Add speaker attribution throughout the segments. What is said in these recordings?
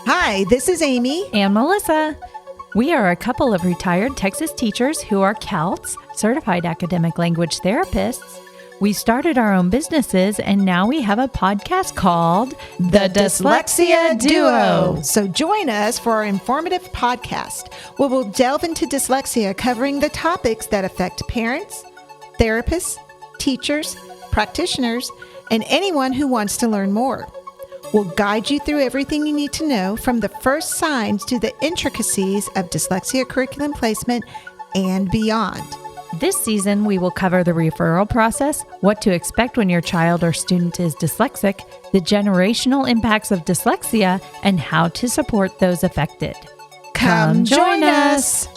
Speaker 1: Hi, this is Amy
Speaker 2: and Melissa. We are a couple of retired Texas teachers who are CALTs, Certified Academic Language Therapists. We started our own businesses, and now we have a podcast called
Speaker 1: The Dyslexia Duo. So join us for our informative podcast, where we'll delve into dyslexia, covering the topics that affect parents, therapists, teachers, practitioners, and anyone who wants to learn more. We'll guide you through everything you need to know, from the first signs to the intricacies of dyslexia curriculum placement and beyond.
Speaker 2: This season, we will cover the referral process, what to expect when your child or student is dyslexic, the generational impacts of dyslexia, and how to support those affected.
Speaker 1: Come join us!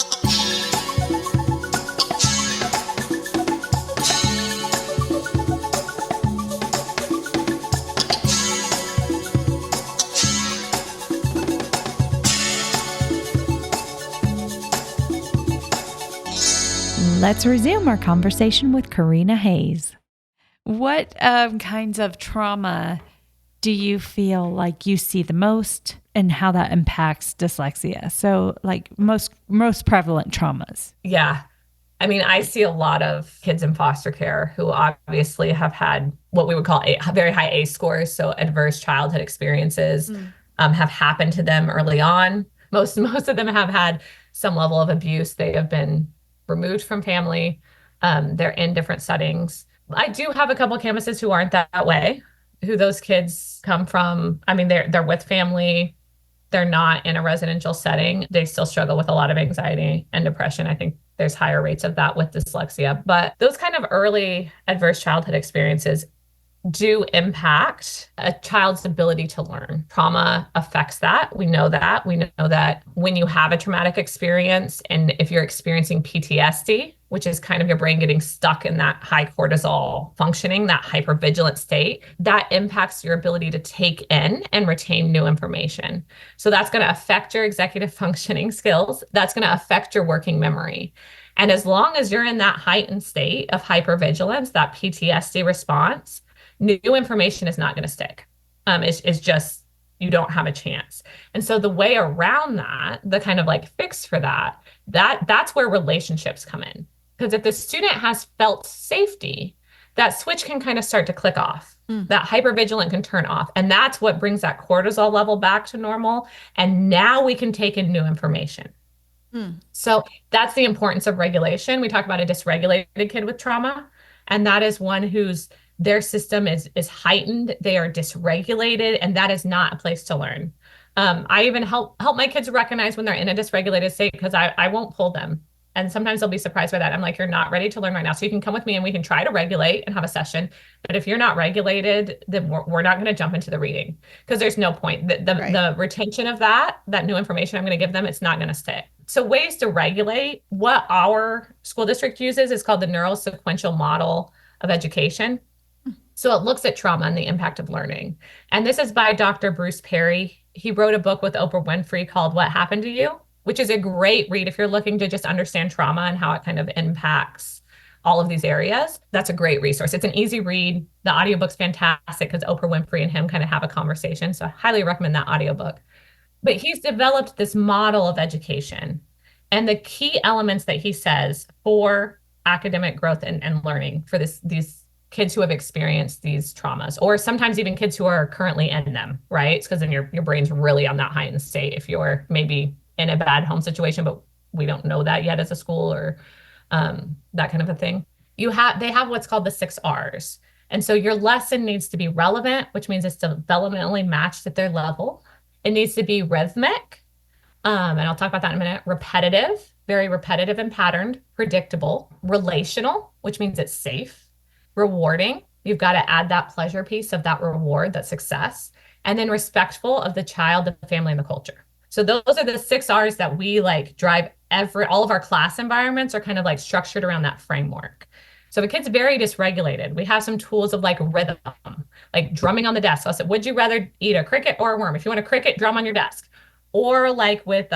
Speaker 2: Let's resume our conversation with Karena Hayes. What kinds of trauma do you feel like you see the most, and how that impacts dyslexia? So like most prevalent traumas.
Speaker 3: Yeah. I mean, I see a lot of kids in foster care who obviously have had what we would call very high ACE scores. So adverse childhood experiences have happened to them early on. Most of them have had some level of abuse. They have been removed from family. They're in different settings. I do have a couple of campuses who aren't that way, who those kids come from. I mean, they're with family. They're not in a residential setting. They still struggle with a lot of anxiety and depression. I think there's higher rates of that with dyslexia. But those kind of early adverse childhood experiences do impact a child's ability to learn. Trauma affects that. We know that. We know that when you have a traumatic experience, and if you're experiencing PTSD, which is kind of your brain getting stuck in that high cortisol functioning, that hypervigilant state, that impacts your ability to take in and retain new information. So that's going to affect your executive functioning skills. That's going to affect your working memory. And as long as you're in that heightened state of hypervigilance, that PTSD response, new information is not going to stick. It's just, you don't have a chance. And so the way around that, the kind of like fix for that's where relationships come in. Because if the student has felt safety, that switch can kind of start to click off. That hypervigilant can turn off. And that's what brings that cortisol level back to normal. And now we can take in new information. So that's the importance of regulation. We talk about a dysregulated kid with trauma, and that is one whose their system is heightened. They are dysregulated, and that is not a place to learn. I even help my kids recognize when they're in a dysregulated state, because I won't pull them. And sometimes they'll be surprised by that. I'm like, you're not ready to learn right now. So you can come with me and we can try to regulate and have a session. But if you're not regulated, then we're not going to jump into the reading, because there's no point. The retention of that new information I'm going to give them, it's not going to stay. So ways to regulate, what our school district uses is called the neurosequential model of education. So it looks at trauma and the impact of learning. And this is by Dr. Bruce Perry. He wrote a book with Oprah Winfrey called What Happened to You, which is a great read if you're looking to just understand trauma and how it kind of impacts all of these areas. That's a great resource. It's an easy read. The audiobook's fantastic because Oprah Winfrey and him kind of have a conversation. So I highly recommend that audiobook. But he's developed this model of education. And the key elements that he says for academic growth and learning for these kids who have experienced these traumas, or sometimes even kids who are currently in them, right? Because then your brain's really on that heightened state if you're maybe in a bad home situation, but we don't know that yet as a school, or that kind of a thing. They have what's called the 6 R's. And so your lesson needs to be relevant, which means it's developmentally matched at their level. It needs to be rhythmic. And I'll talk about that in a minute. Repetitive, very repetitive and patterned. Predictable. Relational, which means it's safe. Rewarding, you've got to add that pleasure piece of that reward, that success. And then respectful of the child, the family, and the culture. So those are the 6 R's that we like drive all of our class environments are kind of like structured around that framework. So if a kid's very dysregulated, we have some tools of like rhythm, like drumming on the desk. So I said, would you rather eat a cricket or a worm? If you want a cricket, drum on your desk. Or like with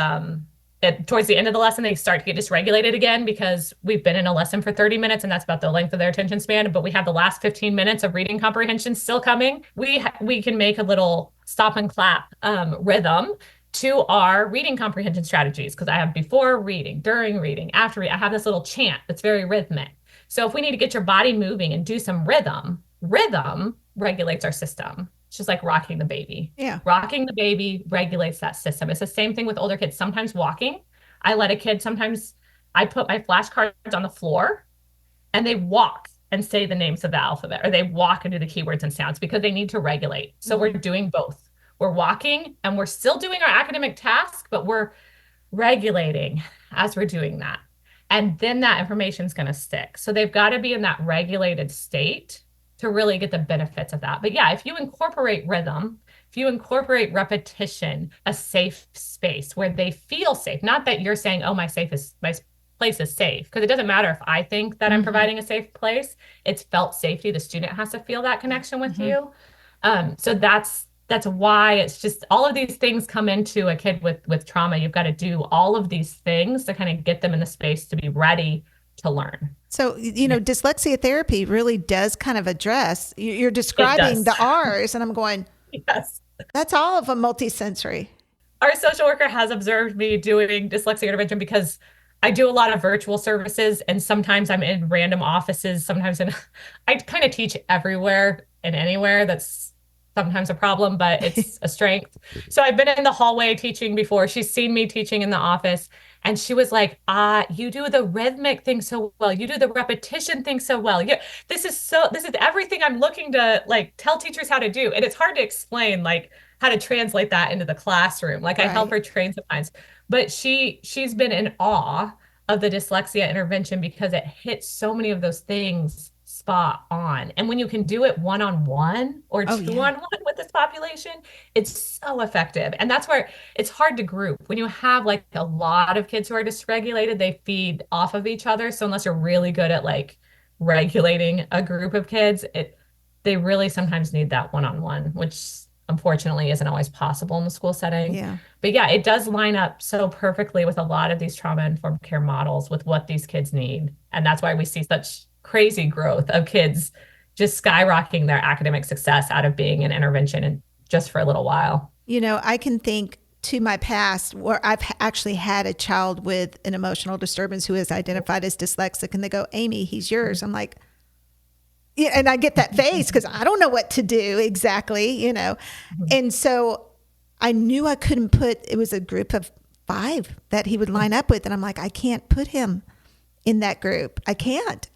Speaker 3: towards the end of the lesson, they start to get dysregulated again because we've been in a lesson for 30 minutes and that's about the length of their attention span. But we have the last 15 minutes of reading comprehension still coming. We can make a little stop and clap rhythm to our reading comprehension strategies. Because I have before reading, during reading, after reading, I have this little chant that's very rhythmic. So if we need to get your body moving and do some rhythm regulates our system. It's just like rocking the baby.
Speaker 1: Yeah.
Speaker 3: Rocking the baby regulates that system. It's the same thing with older kids. Sometimes walking, sometimes I put my flashcards on the floor and they walk and say the names of the alphabet, or they walk and do the keywords and sounds because they need to regulate. So we're doing both. We're walking and we're still doing our academic task, but we're regulating as we're doing that. And then that information is going to stick. So they've got to be in that regulated state to really get the benefits of that. But yeah, if you incorporate rhythm, if you incorporate repetition, a safe space where they feel safe, not that you're saying, oh, my place is safe, because it doesn't matter if I think that I'm providing a safe place. It's felt safety. The student has to feel that connection with you. So that's why it's just all of these things come into a kid with trauma. You've got to do all of these things to kind of get them in the space to be ready to learn.
Speaker 1: So, dyslexia therapy really does kind of address, you're describing the R's, and I'm going,
Speaker 3: yes,
Speaker 1: that's all of a multisensory.
Speaker 3: Our social worker has observed me doing dyslexia intervention because I do a lot of virtual services, and sometimes I'm in random offices. I kind of teach everywhere and anywhere. That's sometimes a problem, but it's a strength. So I've been in the hallway teaching before. She's seen me teaching in the office, and she was like, you do the rhythmic thing so well. You do the repetition thing so well. This is everything I'm looking to tell teachers how to do. And it's hard to explain how to translate that into the classroom. I help her train sometimes, but she's been in awe of the dyslexia intervention because it hits so many of those things spot on. And when you can do it one-on-one or two-on-one with this population, it's so effective. And that's where it's hard to group. When you have a lot of kids who are dysregulated, they feed off of each other. So unless you're really good at regulating a group of kids, they really sometimes need that one-on-one, which unfortunately isn't always possible in the school setting.
Speaker 1: Yeah.
Speaker 3: But yeah, it does line up so perfectly with a lot of these trauma-informed care models with what these kids need. And that's why we see such crazy growth of kids just skyrocketing their academic success out of being in intervention and just for a little while.
Speaker 1: I can think to my past where I've actually had a child with an emotional disturbance who is identified as dyslexic, and they go, Amy, he's yours. I'm like, yeah, and I get that face because I don't know what to do exactly, And so I knew I couldn't it was a group of 5 that he would line up with. And I'm like, I can't put him in that group. I can't.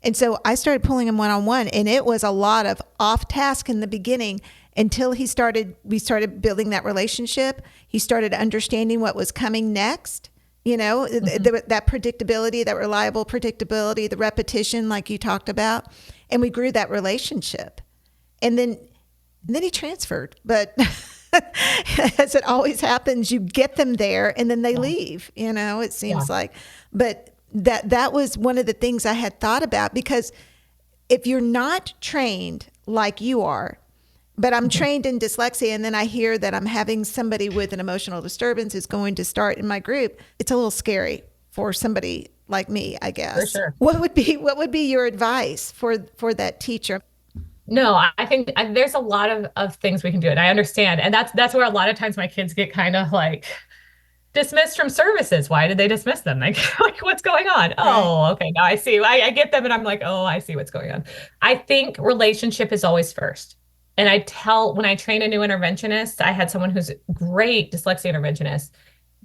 Speaker 1: And so I started pulling him one-on-one, and it was a lot of off task in the beginning until we started building that relationship. He started understanding what was coming next. That predictability, that reliable predictability, the repetition, like you talked about, and we grew that relationship. And then he transferred, but as it always happens, you get them there and then they leave, it seems like, but that was one of the things I had thought about, because if you're not trained like you are, but I'm trained in dyslexia, and then I hear that I'm having somebody with an emotional disturbance is going to start in my group, it's a little scary for somebody like me, I guess.
Speaker 3: For sure.
Speaker 1: What would be your advice for that teacher?
Speaker 3: No, I think there's a lot of things we can do, and I understand. And that's where a lot of times my kids get kind of dismissed from services. Why did they dismiss them? What's going on? Right. Oh, okay. Now I see. I get them, and I'm like, oh, I see what's going on. I think relationship is always first. And when I train a new interventionist, I had someone who's a great dyslexia interventionist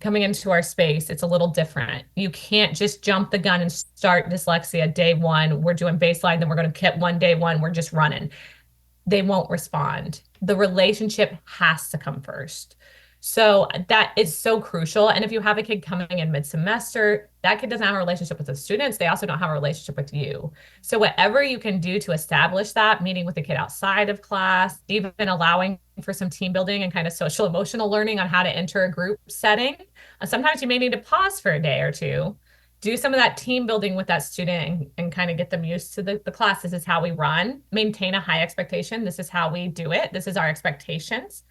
Speaker 3: coming into our space. It's a little different. You can't just jump the gun and start dyslexia day 1. We're doing baseline, then we're going to hit day 1. We're just running. They won't respond. The relationship has to come first. So that is so crucial. And if you have a kid coming in mid-semester, that kid doesn't have a relationship with the students. They also don't have a relationship with you. So whatever you can do to establish that, meeting with the kid outside of class, even allowing for some team building and kind of social emotional learning on how to enter a group setting. Sometimes you may need to pause for a day or two, do some of that team building with that student and kind of get them used to the class. This is how we run, maintain a high expectation. This is how we do it. This is our expectations.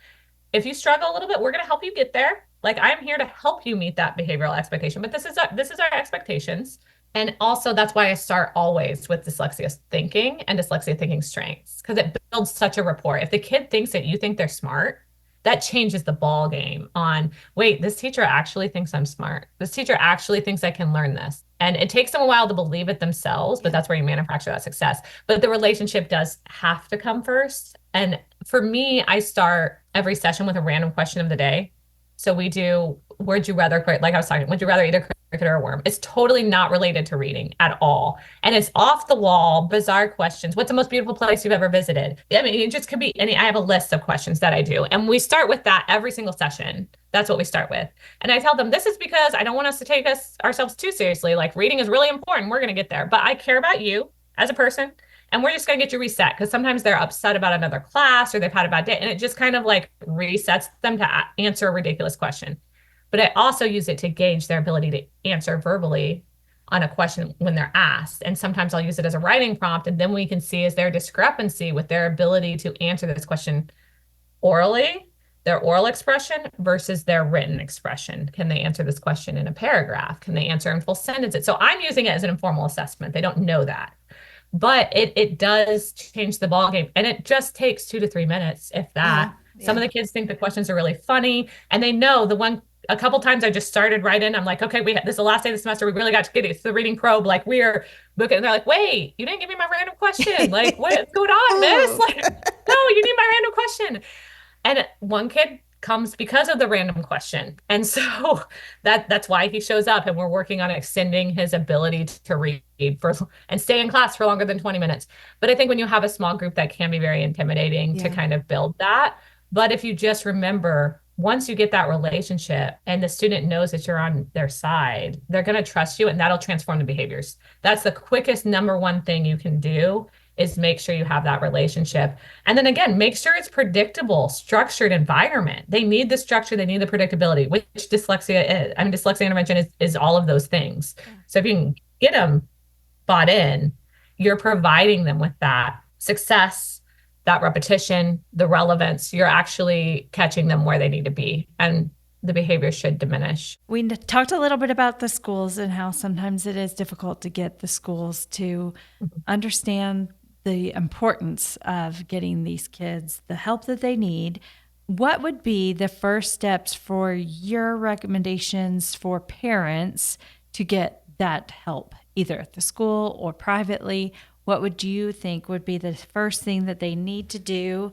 Speaker 3: If you struggle a little bit, we're going to help you get there. I'm here to help you meet that behavioral expectation, but this is our expectations. And also, that's why I start always with dyslexia thinking and dyslexia thinking strengths, because it builds such a rapport. If the kid thinks that you think they're smart, that changes the ball game on, wait, this teacher actually thinks I'm smart. This teacher actually thinks I can learn this. And it takes them a while to believe it themselves, but that's where you manufacture that success. But the relationship does have to come first. And for me, I start every session with a random question of the day. So we do, would you rather, like I was talking, would you rather eat a cricket or a worm? It's totally not related to reading at all. And it's off the wall, bizarre questions. What's the most beautiful place you've ever visited? I mean, it just could be any, I have a list of questions that I do. And we start with that every single session. That's what we start with. And I tell them, this is because I don't want us to take ourselves too seriously. Like reading is really important. We're going to get there. But I care about you as a person. And we're just going to get you reset, because sometimes they're upset about another class or they've had a bad day. And it just kind of like resets them to answer a ridiculous question. But I also use it to gauge their ability to answer verbally on a question when they're asked. And sometimes I'll use it as a writing prompt. And then we can see, is there a discrepancy with their ability to answer this question orally, their oral expression versus their written expression? Can they answer this question in a paragraph? Can they answer in full sentences? So I'm using it as an informal assessment. They don't know that. But it does change the ballgame. And it just takes 2 to 3 minutes, if that.
Speaker 1: Yeah.
Speaker 3: Some of the kids think the questions are really funny. And they know a couple times I just started right in. I'm like, okay, this is the last day of the semester. We really got to get it. It's the reading probe. Like we are booking. And they're like, wait, you didn't give me my random question. Like, what's going on, miss? Like, no, you need my random question. And one kid comes because of the random question. And so that's why he shows up, and we're working on extending his ability to read and stay in class for longer than 20 minutes. But I think when you have a small group, that can be very intimidating to kind of build that. But if you just remember, once you get that relationship and the student knows that you're on their side, they're going to trust you, and that'll transform the behaviors. That's the quickest number one thing you can do, is make sure you have that relationship. And then again, make sure it's predictable, structured environment. They need the structure, they need the predictability, which dyslexia is. I mean, dyslexia intervention is all of those things. So if you can get them bought in, you're providing them with that success, that repetition, the relevance. You're actually catching them where they need to be, and the behavior should diminish.
Speaker 2: We talked a little bit about the schools and how sometimes it is difficult to get the schools to understand the importance of getting these kids the help that they need. What would be the first steps for your recommendations for parents to get that help, either at the school or privately? What would you think would be the first thing that they need to do,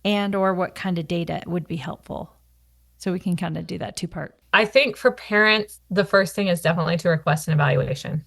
Speaker 2: and or what kind of data would be helpful? So we can kind of do that two-part.
Speaker 3: I think for parents, the first thing is definitely to request an evaluation.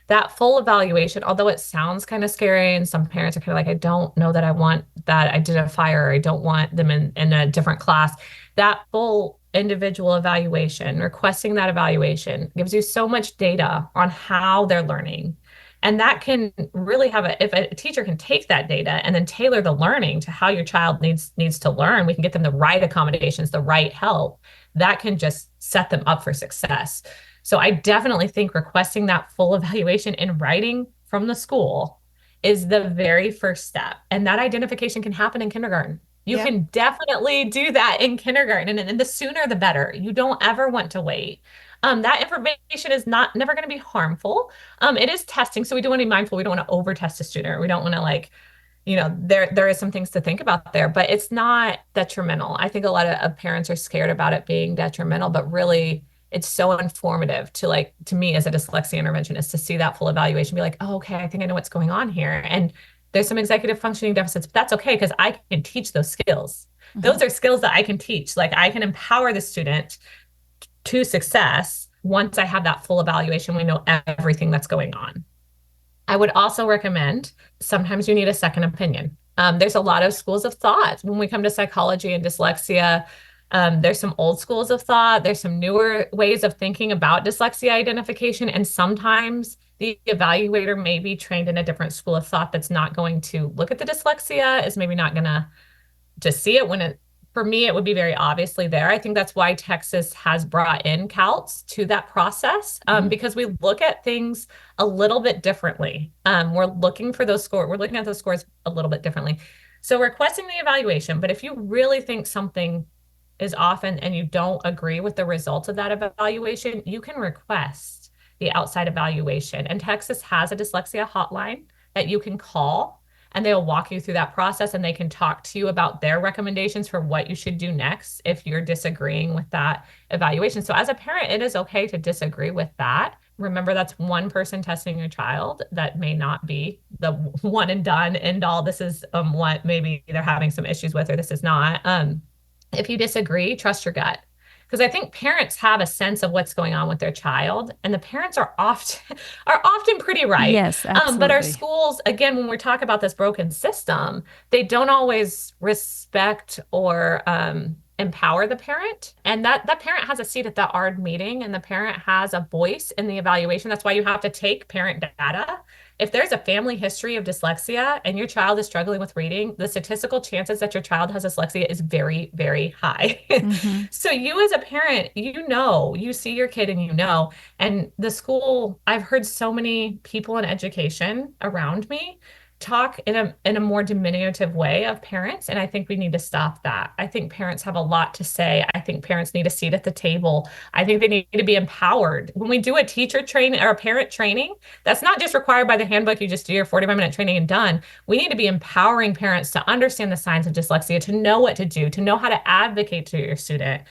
Speaker 3: That full evaluation, although it sounds kind of scary, and some parents are kind of like, I don't know that I want that identifier, or I don't want them in a different class. That full individual evaluation, requesting that evaluation, gives you so much data on how they're learning. And that can really if a teacher can take that data and then tailor the learning to how your child needs to learn, we can get them the right accommodations, the right help, that can just set them up for success. So I definitely think requesting that full evaluation in writing from the school is the very first step. And that identification can happen in kindergarten. You can definitely do that in kindergarten. And the sooner, the better. You don't ever want to wait. That information is never going to be harmful. It is testing. So we do want to be mindful. We don't want to over test a student. We don't want to there is some things to think about there, but it's not detrimental. I think a lot of parents are scared about it being detrimental, but really it's so informative to me as a dyslexia interventionist to see that full evaluation, be like, oh, okay, I think I know what's going on here. And there's some executive functioning deficits, but that's okay, because I can teach those skills. Mm-hmm. Those are skills that I can teach. Like I can empower the student to success once I have that full evaluation. We know everything that's going on. I would also recommend, sometimes you need a second opinion. There's a lot of schools of thought when we come to psychology and dyslexia. There's some old schools of thought. There's some newer ways of thinking about dyslexia identification. And sometimes the evaluator may be trained in a different school of thought that's not going to look at the dyslexia, is maybe not going to just see it for me, it would be very obviously there. I think that's why Texas has brought in CALTs to that process, because we look at things a little bit differently. We're looking for those scores. We're looking at those scores a little bit differently. So requesting the evaluation, but if you really think something is off and you don't agree with the results of that evaluation, you can request the outside evaluation. And Texas has a dyslexia hotline that you can call, and they'll walk you through that process, and they can talk to you about their recommendations for what you should do next if you're disagreeing with that evaluation. So as a parent, it is okay to disagree with that. Remember, that's one person testing your child. That may not be the one and done end all. This is what maybe they're having some issues with, or this is not. If you disagree, trust your gut. Because I think parents have a sense of what's going on with their child, and the parents are often pretty right.
Speaker 2: Yes, absolutely.
Speaker 3: But our schools, again, when we talk about this broken system, they don't always respect or empower the parent. And that parent has a seat at the ARD meeting, and the parent has a voice in the evaluation. That's why you have to take parent data. If there's a family history of dyslexia and your child is struggling with reading, the statistical chances that your child has dyslexia is very, very high. Mm-hmm. So you as a parent, you see your kid and and the school, I've heard so many people in education around me talk in a more diminutive way of parents. And I think we need to stop that. I think parents have a lot to say. I think parents need a seat at the table. I think they need to be empowered. When we do a teacher training or a parent training, that's not just required by the handbook. You just do your 45-minute training and done. We need to be empowering parents to understand the signs of dyslexia, to know what to do, to know how to advocate to your student.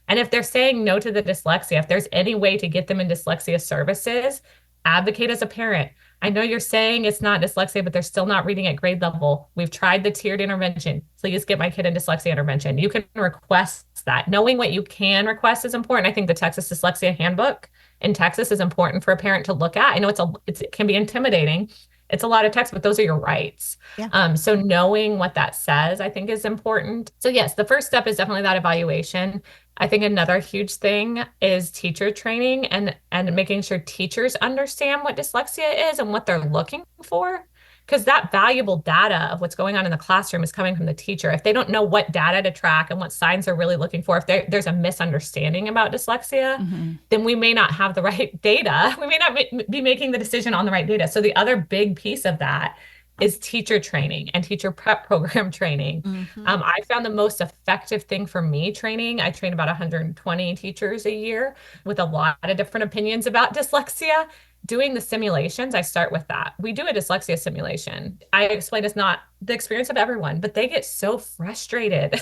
Speaker 3: And if they're saying no to the dyslexia, if there's any way to get them in dyslexia services, advocate as a parent. I know you're saying it's not dyslexia, but they're still not reading at grade level. We've tried the tiered intervention. Please get my kid in dyslexia intervention. You can request that. Knowing what you can request is important. I think the Texas Dyslexia Handbook in Texas is important for a parent to look at. I know it can be intimidating. It's a lot of text, but those are your rights. Yeah. So knowing what that says, I think, is important. So yes, the first step is definitely that evaluation. I think another huge thing is teacher training and making sure teachers understand what dyslexia is and what they're looking for. Because that valuable data of what's going on in the classroom is coming from the teacher. If they don't know what data to track and what signs they're really looking for, if there's a misunderstanding about dyslexia, mm-hmm. then we may not have the right data. We may not be making the decision on the right data. So the other big piece of that is teacher training and teacher prep program training. Mm-hmm. I found the most effective thing for me training. I train about 120 teachers a year with a lot of different opinions about dyslexia. Doing the simulations, I start with that. We do a dyslexia simulation. I explain it's not the experience of everyone, but they get so frustrated.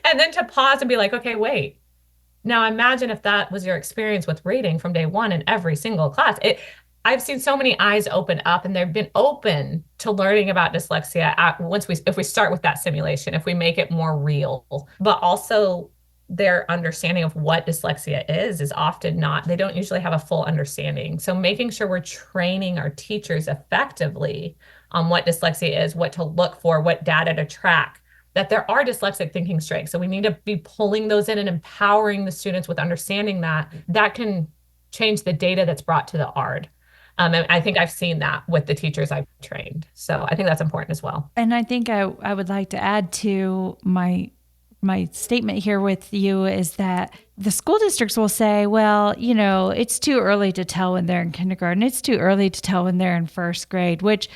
Speaker 3: And then to pause and be like, okay, wait. Now imagine if that was your experience with reading from day one in every single class. I've seen so many eyes open up, and they've been open to learning about dyslexia if we start with that simulation, if we make it more real, but also their understanding of what dyslexia is often not, they don't usually have a full understanding. So making sure we're training our teachers effectively on what dyslexia is, what to look for, what data to track, that there are dyslexic thinking strengths. So we need to be pulling those in and empowering the students with understanding that can change the data that's brought to the ARD. And I think I've seen that with the teachers I've trained. So I think that's important as well.
Speaker 2: And I think I would like to add to my statement here with you is that the school districts will say, well, it's too early to tell when they're in kindergarten. It's too early to tell when they're in first grade, which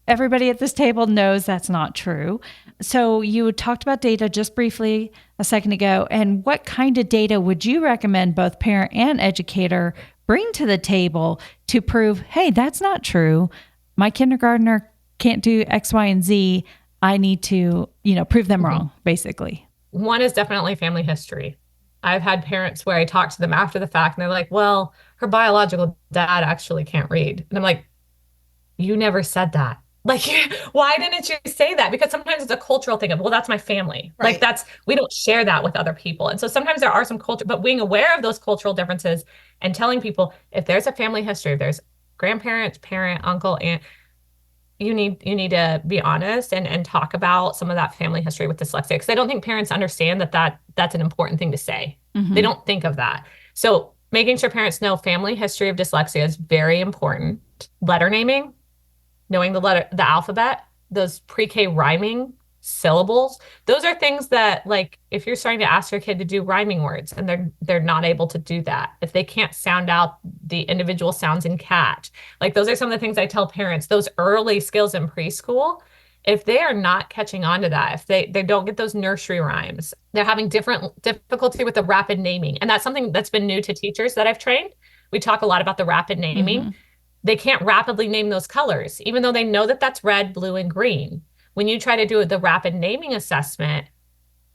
Speaker 2: everybody at this table knows that's not true. So you talked about data just briefly a second ago. And what kind of data would you recommend both parent and educator bring to the table to prove, hey, that's not true. My kindergartner can't do X, Y, and Z. I need to, prove them wrong, basically.
Speaker 3: One is definitely family history. I've had parents where I talk to them after the fact and they're like, well, her biological dad actually can't read. And I'm like, you never said that. Like, why didn't you say that? Because sometimes it's a cultural thing of, well, that's my family. Right. Like we don't share that with other people. And so sometimes there are some culture, but being aware of those cultural differences and telling people, if there's a family history, if there's grandparents, parent, uncle, aunt, you need to be honest and talk about some of that family history with dyslexia. Because I don't think parents understand that's an important thing to say. Mm-hmm. They don't think of that. So making sure parents know family history of dyslexia is very important. Letter naming, knowing the alphabet, those pre-K rhyming syllables, those are things that, like, if you're starting to ask your kid to do rhyming words and they're not able to do that, if they can't sound out the individual sounds in catch, like, those are some of the things I tell parents, those early skills in preschool, if they are not catching on to that, if they don't get those nursery rhymes, they're having different difficulty with the rapid naming. And that's something that's been new to teachers that I've trained. We talk a lot about the rapid naming. They can't rapidly name those colors, even though they know that that's red, blue, and green. When you try to do the rapid naming assessment,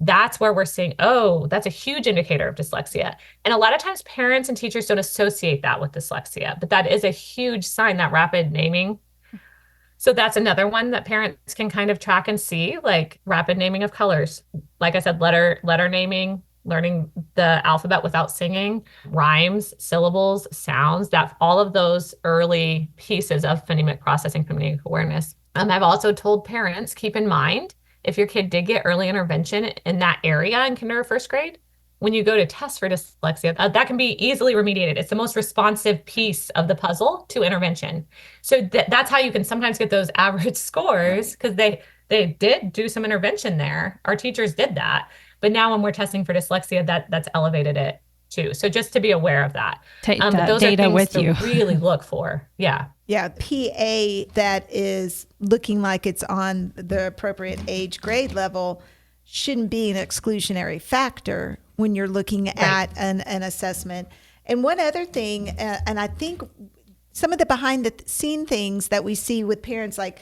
Speaker 3: that's where we're seeing, oh, that's a huge indicator of dyslexia. And a lot of times parents and teachers don't associate that with dyslexia, but that is a huge sign, that rapid naming. So that's another one that parents can kind of track and see, like rapid naming of colors. Like I said, letter naming, learning the alphabet without singing, rhymes, syllables, sounds, that all of those early pieces of phonemic processing, phonemic awareness. I've also told parents, keep in mind, if your kid did get early intervention in that area in kinder or first grade, when you go to test for dyslexia, that can be easily remediated. It's the most responsive piece of the puzzle to intervention. So that's how you can sometimes get those average scores, because they did do some intervention there. Our teachers did that. But now when we're testing for dyslexia, that's elevated it too. So just to be aware of that.
Speaker 2: Take that
Speaker 3: those
Speaker 2: data
Speaker 3: are things
Speaker 2: with
Speaker 3: to
Speaker 2: you.
Speaker 3: really look for. Yeah.
Speaker 1: Yeah, PA that is looking like it's on the appropriate age grade level shouldn't be an exclusionary factor when you're looking at an assessment. And one other thing, and I think some of the behind the scene things that we see with parents, like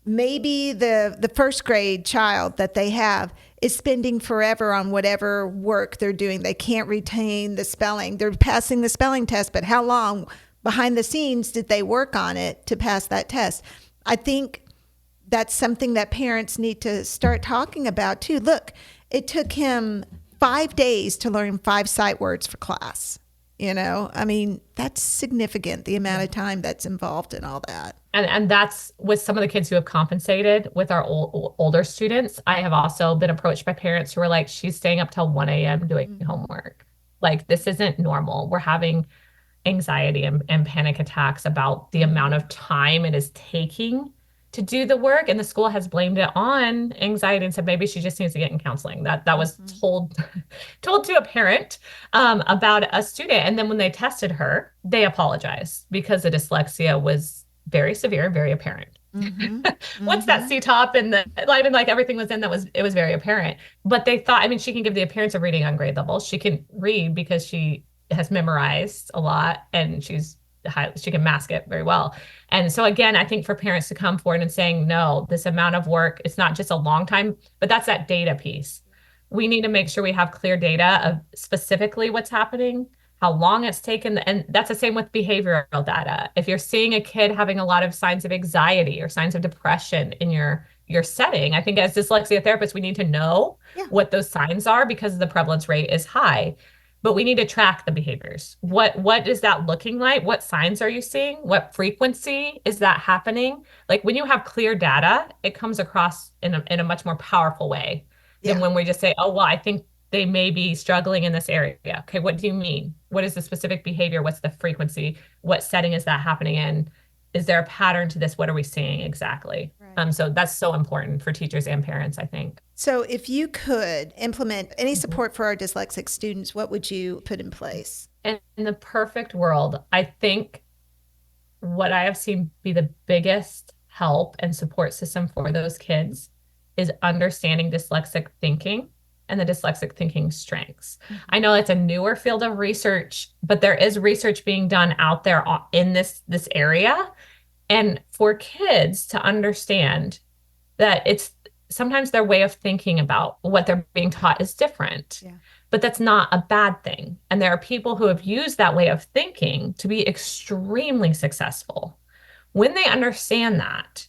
Speaker 1: maybe the first grade child that they have is spending forever on whatever work they're doing. They can't retain the spelling. They're passing the spelling test, but how long behind the scenes did they work on it to pass that test? I think that's something that parents need to start talking about too. Look, it took him 5 days to learn 5 sight words for class. You know, I mean, that's significant, the amount of time that's involved in all that.
Speaker 3: And that's with some of the kids who have compensated with our older students. I have also been approached by parents who are like, she's staying up till 1 a.m. doing homework. Like, this isn't normal. We're having anxiety and panic attacks about the amount of time it is taking to do the work. And the school has blamed it on anxiety and said, maybe she just needs to get in counseling. That was told to a parent about a student. And then when they tested her, they apologized because the dyslexia was very severe, very apparent. Once that C-top and the light and like everything was in, it was very apparent. But they thought, I mean, she can give the appearance of reading on grade level. She can read because she has memorized a lot and she can mask it very well. And so again, I think for parents to come forward and saying, no, this amount of work, it's not just a long time, but that's that data piece. We need to make sure we have clear data of specifically what's happening, how long it's taken. And that's the same with behavioral data. If you're seeing a kid having a lot of signs of anxiety or signs of depression in your setting, I think as dyslexia therapists, we need to know what those signs are because the prevalence rate is high. But we need to track the behaviors. What is that looking like? What signs are you seeing? What frequency is that happening? Like when you have clear data, it comes across in a much more powerful way than when we just say, oh, well, I think they may be struggling in this area. Okay, what do you mean? What is the specific behavior? What's the frequency? What setting is that happening in? Is there a pattern to this? What are we seeing exactly? Right. So that's so important for teachers and parents, I think.
Speaker 1: So if you could implement any support for our dyslexic students, what would you put in place?
Speaker 3: In the perfect world, I think what I have seen be the biggest help and support system for those kids is understanding dyslexic thinking and the dyslexic thinking strengths. I know it's a newer field of research, but there is research being done out there in this area. And for kids to understand that it's sometimes their way of thinking about what they're being taught is different, but that's not a bad thing. And there are people who have used that way of thinking to be extremely successful. When they understand that,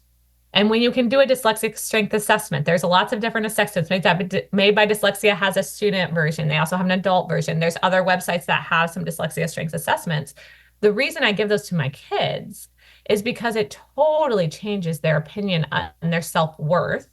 Speaker 3: and when you can do a dyslexic strength assessment, there's lots of different assessments. Made by Dyslexia has a student version. They also have an adult version. There's other websites that have some dyslexia strength assessments. The reason I give those to my kids is because it totally changes their opinion and their self-worth.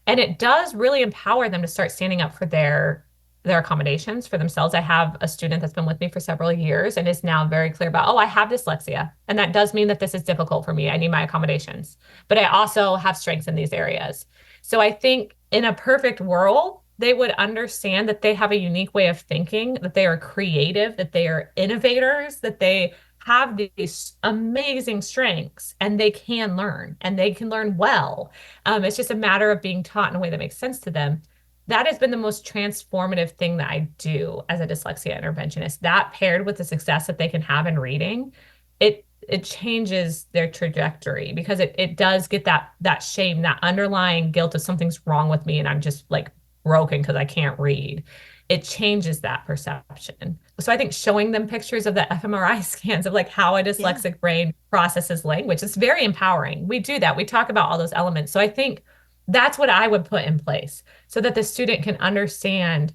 Speaker 3: And it does really empower them to start standing up for their accommodations for themselves. I have a student that's been with me for several years and is now very clear about, oh, I have dyslexia. And that does mean that this is difficult for me. I need my accommodations, but I also have strengths in these areas. So I think in a perfect world, they would understand that they have a unique way of thinking, that they are creative, that they are innovators, that they have these amazing strengths and they can learn and they can learn well. It's just a matter of being taught in a way that makes sense to them. that has been the most transformative thing that I do as a dyslexia interventionist. That paired with the success that they can have in reading, it changes their trajectory, because it does get that shame, that underlying guilt of something's wrong with me and I'm just like broken because I can't read. It changes that perception. So I think showing them pictures of the fMRI scans of like how a dyslexic brain processes language, it's very empowering. We do that. We talk about all those elements. So I think that's what I would put in place so that the student can understand,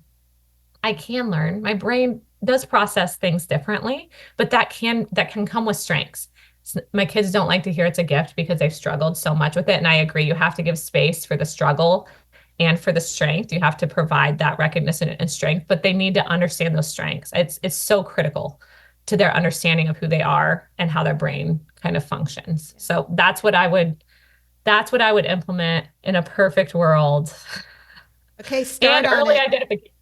Speaker 3: I can learn. My brain does process things differently, but that can come with strengths. My kids don't like to hear it's a gift because they've struggled so much with it. And I agree, you have to give space for the struggle and for the strength. You have to provide that recognition and strength, but they need to understand those strengths. It's so critical to their understanding of who they are and how their brain kind of functions. So that's what I would implement in a perfect world.
Speaker 1: Okay, start
Speaker 3: and
Speaker 1: on
Speaker 3: early
Speaker 1: it.
Speaker 3: identification.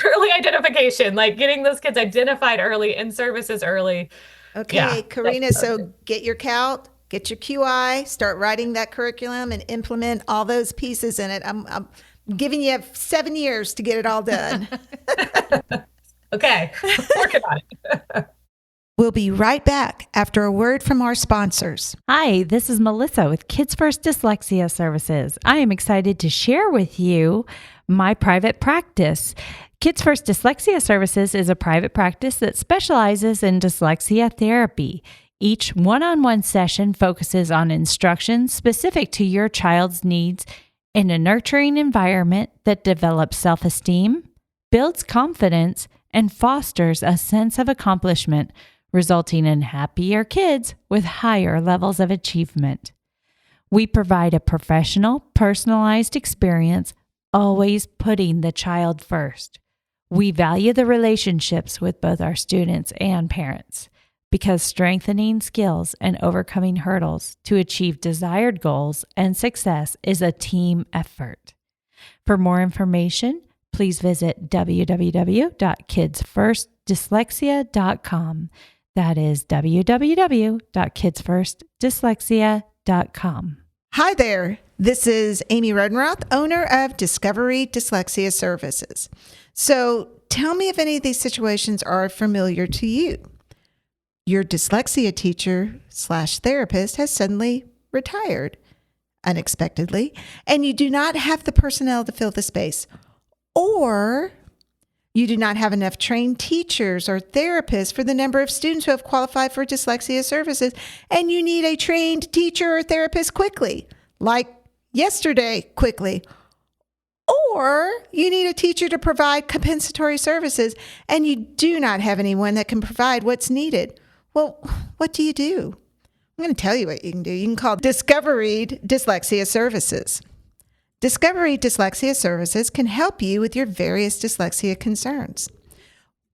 Speaker 3: Early identification, like getting those kids identified early, in services early.
Speaker 1: Okay,
Speaker 3: Yeah,
Speaker 1: Karena, so get your CALT, get your QI, start writing that curriculum and implement all those pieces in it. I'm giving you 7 years to get it all done.
Speaker 3: Okay, working on it.
Speaker 1: We'll be right back after a word from our sponsors.
Speaker 2: Hi, this is Melissa with Kids First Dyslexia Services. I am excited to share with you my private practice. Kids First Dyslexia Services is a private practice that specializes in dyslexia therapy. Each one-on-one session focuses on instruction specific to your child's needs in a nurturing environment that develops self-esteem, builds confidence, and fosters a sense of accomplishment, resulting in happier kids with higher levels of achievement. We provide a professional, personalized experience, always putting the child first. We value the relationships with both our students and parents, because strengthening skills and overcoming hurdles to achieve desired goals and success is a team effort. For more information, please visit www.kidsfirstdyslexia.com. That is www.kidsfirstdyslexia.com.
Speaker 1: Hi there. This is Amy Rodenroth, owner of Discovery Dyslexia Services. So tell me if any of these situations are familiar to you. Your dyslexia teacher / therapist has suddenly retired unexpectedly, and you do not have the personnel to fill the space. Or you do not have enough trained teachers or therapists for the number of students who have qualified for dyslexia services, and you need a trained teacher or therapist quickly, like yesterday quickly. Or you need a teacher to provide compensatory services, and you do not have anyone that can provide what's needed. Well, what do? I'm going to tell you what you can do. You can call Discovery Dyslexia Services. Discovery Dyslexia Services can help you with your various dyslexia concerns.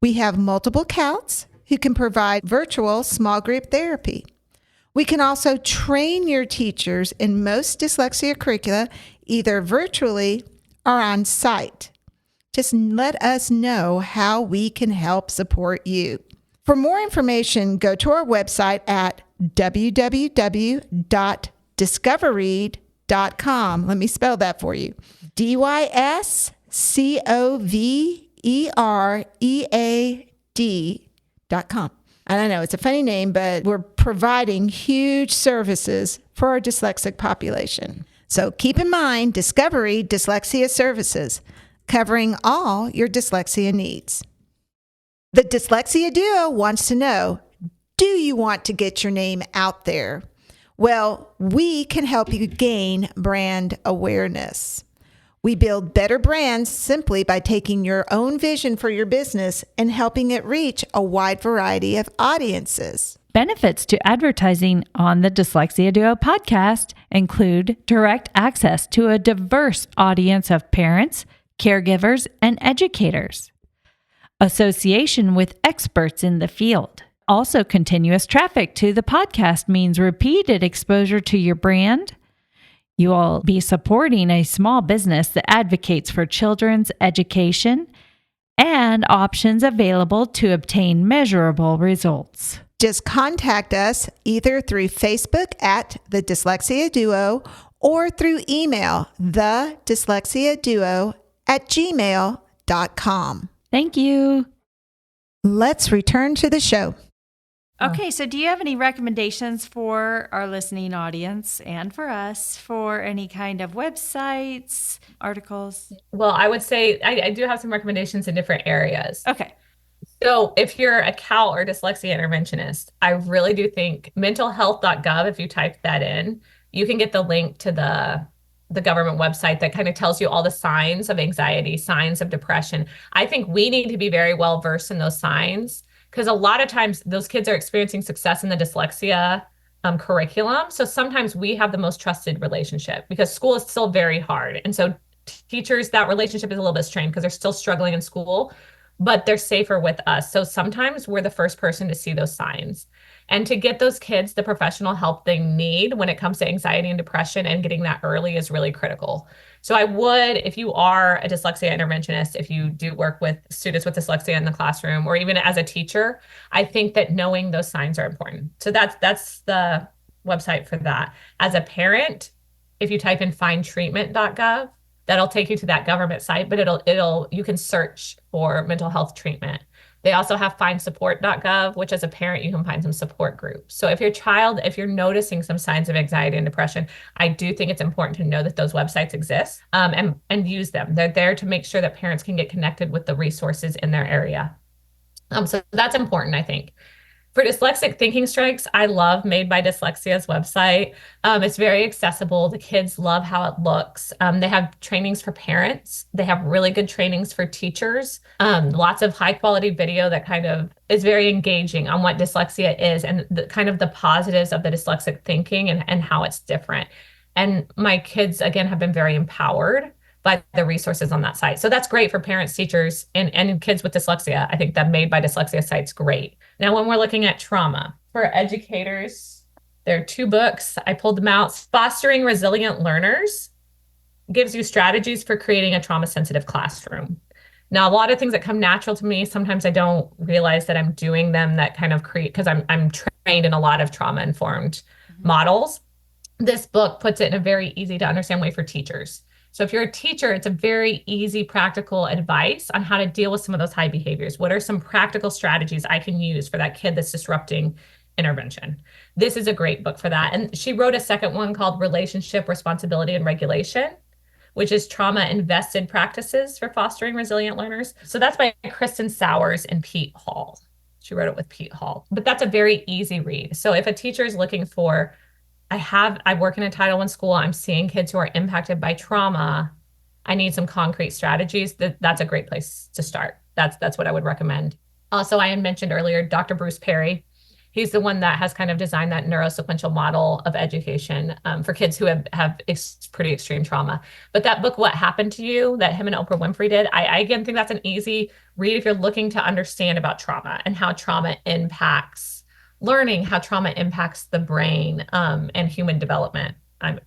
Speaker 1: We have multiple CALTs who can provide virtual small group therapy. We can also train your teachers in most dyslexia curricula, either virtually or on site. Just let us know how we can help support you. For more information, go to our website at www.discovereed.com. Let me spell that for you. DYSCOVEREAD.com. I don't know, it's a funny name, but we're providing huge services for our dyslexic population. So keep in mind, Discovery Dyslexia Services, covering all your dyslexia needs. The Dyslexia Duo wants to know, do you want to get your name out there? Well, we can help you gain brand awareness. We build better brands simply by taking your own vision for your business and helping it reach a wide variety of audiences.
Speaker 2: Benefits to advertising on the Dyslexia Duo podcast include direct access to a diverse audience of parents, caregivers, and educators. Association with experts in the field. Also, continuous traffic to the podcast means repeated exposure to your brand. You will be supporting a small business that advocates for children's education and options available to obtain measurable results.
Speaker 1: Just contact us either through Facebook at The Dyslexia Duo or through email, thedyslexiaduo dyslexia@gmail.com.
Speaker 2: Thank you.
Speaker 1: Let's return to the show.
Speaker 2: Okay, so do you have any recommendations for our listening audience and for us for any kind of websites, articles?
Speaker 3: Well, I would say I do have some recommendations in different areas.
Speaker 2: Okay.
Speaker 3: So if you're a CAL or dyslexia interventionist, I really do think mentalhealth.gov, if you type that in, you can get the link to the government website that kind of tells you all the signs of anxiety, signs of depression. I think we need to be very well versed in those signs, because a lot of times those kids are experiencing success in the dyslexia curriculum. So sometimes we have the most trusted relationship because school is still very hard. And so teachers, that relationship is a little bit strained because they're still struggling in school, but they're safer with us. So sometimes we're the first person to see those signs. And to get those kids the professional help they need when it comes to anxiety and depression, and getting that early is really critical. So I would, if you are a dyslexia interventionist, if you do work with students with dyslexia in the classroom, or even as a teacher, I think that knowing those signs are important. So that's the website for that. As a parent, if you type in findtreatment.gov, that'll take you to that government site, but you can search for mental health treatment. They also have findsupport.gov, which as a parent, you can find some support groups. So if you're noticing some signs of anxiety and depression, I do think it's important to know that those websites exist, and use them. They're there to make sure that parents can get connected with the resources in their area. So that's important, I think. For dyslexic thinking strikes, I love Made by Dyslexia's website. It's very accessible. The kids love how it looks. They have trainings for parents. They have really good trainings for teachers. Lots of high quality video that kind of is very engaging on what dyslexia is and the kind of the positives of the dyslexic thinking and how it's different. And my kids, again, have been very empowered by the resources on that site. So that's great for parents, teachers, and kids with dyslexia. I think that Made by Dyslexia site's great. Now, when we're looking at trauma, for educators, there are 2 books. I pulled them out. Fostering Resilient Learners gives you strategies for creating a trauma-sensitive classroom. Now, a lot of things that come natural to me, sometimes I don't realize that I'm doing them, that kind of create, because I'm trained in a lot of trauma-informed models. This book puts it in a very easy to understand way for teachers. So if you're a teacher, it's a very easy, practical advice on how to deal with some of those high behaviors. What are some practical strategies I can use for that kid that's disrupting intervention? This is a great book for that. And she wrote a second one called Relationship, Responsibility, and Regulation, which is Trauma Invested Practices for Fostering Resilient Learners. So that's by Kristen Sowers and Pete Hall. She wrote it with Pete Hall. But that's a very easy read. So if a teacher is looking for, I work in a Title I school, I'm seeing kids who are impacted by trauma, I need some concrete strategies, that's a great place to start. That's what I would recommend. Also, I had mentioned earlier, Dr. Bruce Perry. He's the one that has kind of designed that neurosequential model of education for kids who have pretty extreme trauma. But that book, What Happened to You, that him and Oprah Winfrey did, I again think that's an easy read if you're looking to understand about trauma and how trauma impacts learning, how trauma impacts the brain and human development,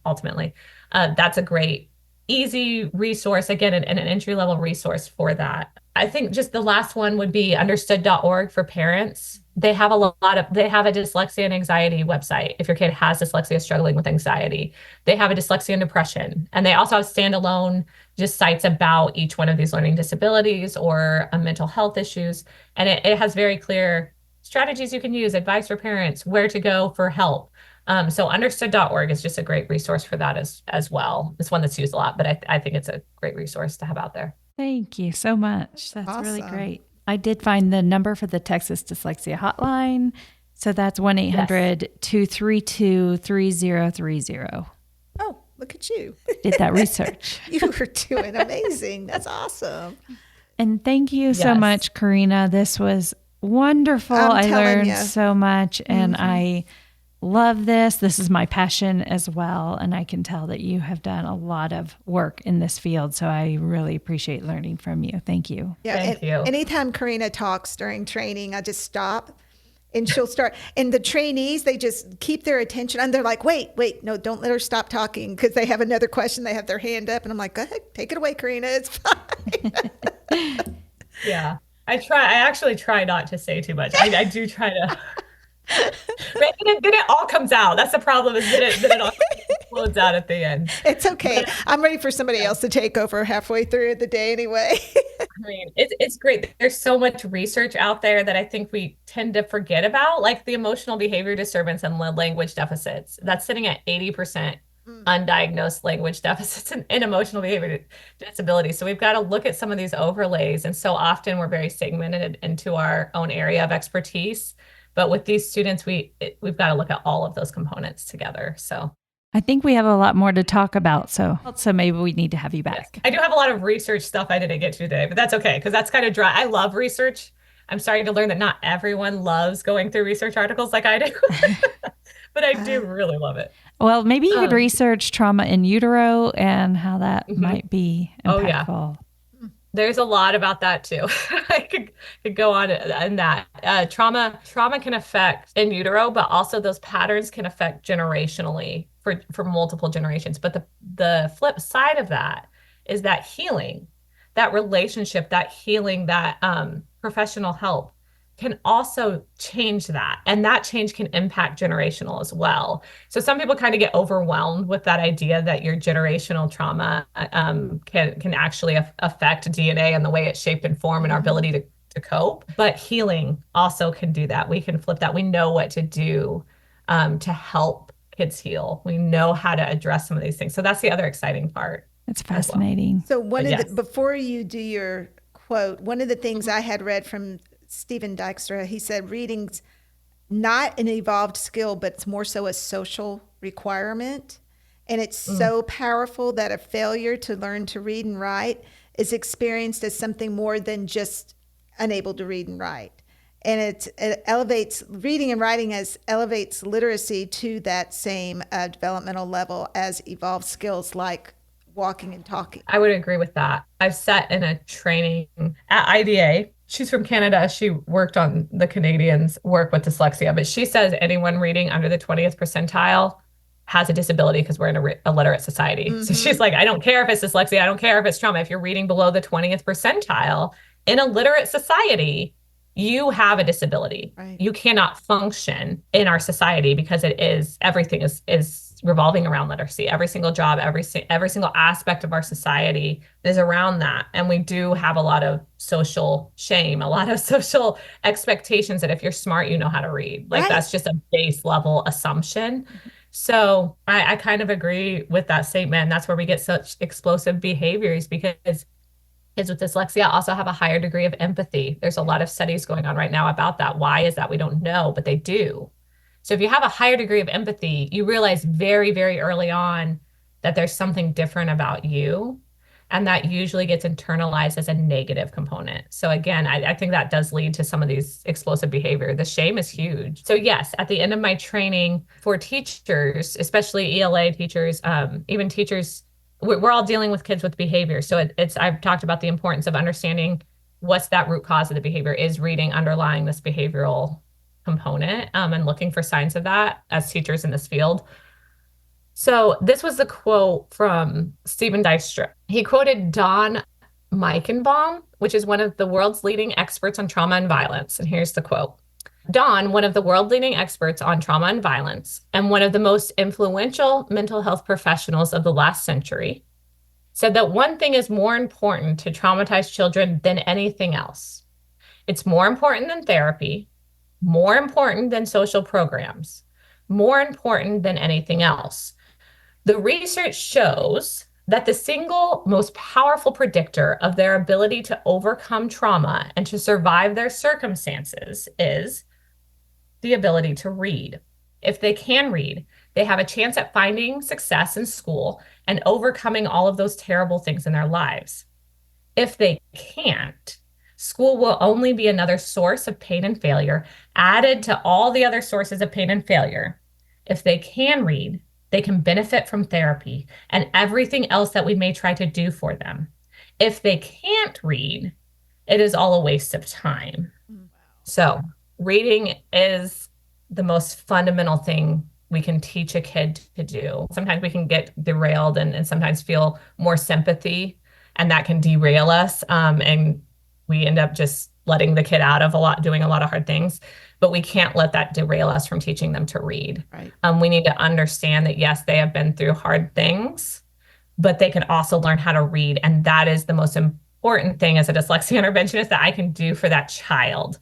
Speaker 3: ultimately. That's a great, easy resource, again, and an entry-level resource for that. I think just the last one would be understood.org for parents. They have a dyslexia and anxiety website. If your kid has dyslexia, struggling with anxiety, they have a dyslexia and depression. And they also have standalone just sites about each one of these learning disabilities or mental health issues. And it has very clear strategies you can use, advice for parents, where to go for help. So understood.org is just a great resource for that as well. It's one that's used a lot, but I think it's a great resource to have out there.
Speaker 2: Thank you so much. That's
Speaker 1: awesome.
Speaker 2: Really great. I did find the number for the Texas Dyslexia Hotline. So that's 1-800-232-3030.
Speaker 1: Oh, look at you.
Speaker 2: Did that research.
Speaker 1: You were doing amazing. That's awesome.
Speaker 2: And thank you so much, Karena. This was wonderful. I learned so much, and I love this. This is my passion as well, and I can tell that you have done a lot of work in this field, so I really appreciate learning from you. Thank you.
Speaker 1: Yeah,
Speaker 3: Thank you.
Speaker 1: Anytime Karena talks during training, I just stop, and she'll start. And the trainees, they just keep their attention, and they're like, wait, no, don't let her stop talking, because they have another question. They have their hand up, and I'm like, go ahead, take it away, Karena. It's fine.
Speaker 3: Yeah. I actually try not to say too much. I do try to. Right? Then it all comes out. That's the problem, is that it all comes out explodes out at the end.
Speaker 1: It's okay. I'm ready for somebody else to take over halfway through the day anyway.
Speaker 3: I mean, it's great. There's so much research out there that I think we tend to forget about, like the emotional behavior disturbance and language deficits. That's sitting at 80% undiagnosed language deficits and emotional behavior disability. So we've got to look at some of these overlays. And so often we're very segmented into our own area of expertise. But with these students, we've got to look at all of those components together. So
Speaker 2: I think we have a lot more to talk about. So maybe we need to have you back.
Speaker 3: Yes. I do have a lot of research stuff I didn't get to today, but that's okay because that's kind of dry. I love research. I'm starting to learn that not everyone loves going through research articles like I do, but I do really love it.
Speaker 2: Well, maybe you could research trauma in utero and how that might be impactful.
Speaker 3: Oh, yeah. There's a lot about that too. I could go on in that. Trauma can affect in utero, but also those patterns can affect generationally for multiple generations. But the flip side of that is that healing, that relationship, that healing, that professional help can also change that. And that change can impact generational as well. So some people kind of get overwhelmed with that idea that your generational trauma can actually affect DNA and the way it's shaped and formed and our ability to cope. But healing also can do that. We can flip that. We know what to do to help kids heal. We know how to address some of these things. So that's the other exciting part.
Speaker 2: It's fascinating.
Speaker 1: So before you do your quote, one of the things I had read from Stephen Dykstra, he said reading's not an evolved skill, but it's more so a social requirement. And it's so powerful that a failure to learn to read and write is experienced as something more than just unable to read and write. And it elevates reading and writing elevates literacy to that same developmental level as evolved skills like walking and talking.
Speaker 3: I would agree with that. I've sat in a training at IDA. She's from Canada. She worked on the Canadians' work with dyslexia, but she says anyone reading under the 20th percentile has a disability because we're in a literate society. So she's like, I don't care if it's dyslexia. I don't care if it's trauma. If you're reading below the 20th percentile in a literate society, you have a disability. Right. You cannot function in our society because everything is revolving around literacy. Every single job, every single aspect of our society is around that. And we do have a lot of social shame, a lot of social expectations that if you're smart, you know how to read. Like that's just a base level assumption. So I kind of agree with that statement. That's where we get such explosive behaviors because kids with dyslexia also have a higher degree of empathy. There's a lot of studies going on right now about that. Why is that? We don't know, but they do. So if you have a higher degree of empathy, you realize very, very early on that there's something different about you. And that usually gets internalized as a negative component. So again, I think that does lead to some of these explosive behavior. The shame is huge. So yes, at the end of my training for teachers, especially ELA teachers, even teachers, we're all dealing with kids with behavior. So I've talked about the importance of understanding what's that root cause of the behavior. Is reading underlying this behavioral component and looking for signs of that as teachers in this field. So this was the quote from Stephen Dykstra. He quoted Don Meichenbaum, which is one of the world's leading experts on trauma and violence. And here's the quote. Don, one of the world leading experts on trauma and violence, and one of the most influential mental health professionals of the last century, said that one thing is more important to traumatized children than anything else. It's more important than therapy, more important than social programs, more important than anything else. The research shows that the single most powerful predictor of their ability to overcome trauma and to survive their circumstances is the ability to read. If they can read, they have a chance at finding success in school and overcoming all of those terrible things in their lives. If they can't, school will only be another source of pain and failure added to all the other sources of pain and failure. If they can read, they can benefit from therapy and everything else that we may try to do for them. If they can't read, it is all a waste of time. Wow. So reading is the most fundamental thing we can teach a kid to do. Sometimes we can get derailed and sometimes feel more sympathy, and that can derail us. And we end up just letting the kid out of doing a lot of hard things, but we can't let that derail us from teaching them to read.
Speaker 1: Right.
Speaker 3: We need to understand that, yes, they have been through hard things, but they can also learn how to read. And that is the most important thing as a dyslexia interventionist that I can do for that child.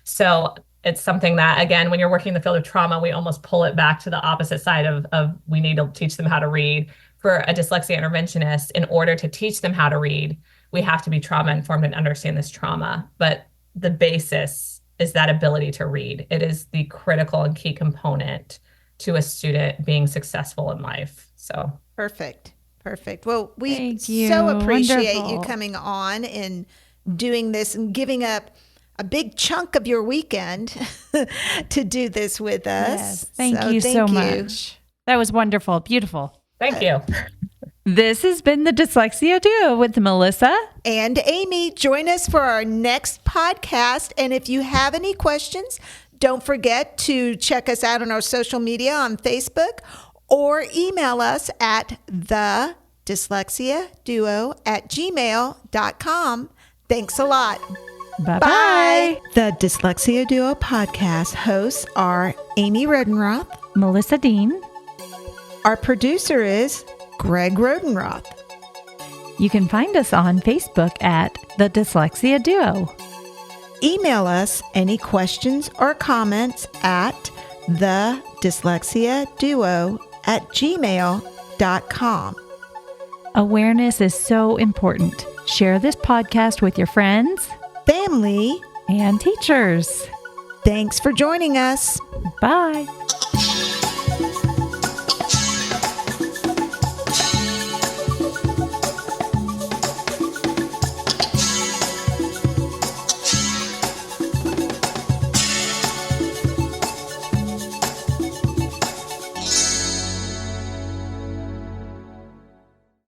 Speaker 3: So it's something that, again, when you're working in the field of trauma, we almost pull it back to the opposite side of we need to teach them how to read. For a dyslexia interventionist, in order to teach them how to read, we have to be trauma informed and understand this trauma. But the basis is that ability to read. It is the critical and key component to a student being successful in life. So
Speaker 1: Perfect. Well, we
Speaker 2: Thank you.
Speaker 1: so appreciate
Speaker 2: Wonderful.
Speaker 1: you coming on and doing this and giving up a big chunk of your weekend to do this with us.
Speaker 2: Yes. Thank you so much. That was wonderful. Beautiful.
Speaker 3: thank you.
Speaker 2: This has been the Dyslexia Duo with Melissa.
Speaker 1: And Amy, join us for our next podcast. And if you have any questions, don't forget to check us out on our social media on Facebook or email us at thedyslexiaduo@gmail.com. Thanks a lot.
Speaker 2: Bye-bye.
Speaker 1: Bye. The Dyslexia Duo podcast hosts are Amy Rodenroth.
Speaker 2: Melissa Dean.
Speaker 1: Our producer is Greg Rodenroth.
Speaker 2: You can find us on Facebook at the Dyslexia Duo.
Speaker 1: Email us any questions or comments at thedyslexiaduo@gmail.com.
Speaker 2: Awareness is so important. Share this podcast with your friends
Speaker 1: Family,
Speaker 2: and teachers.
Speaker 1: thanks for joining us.
Speaker 2: Bye.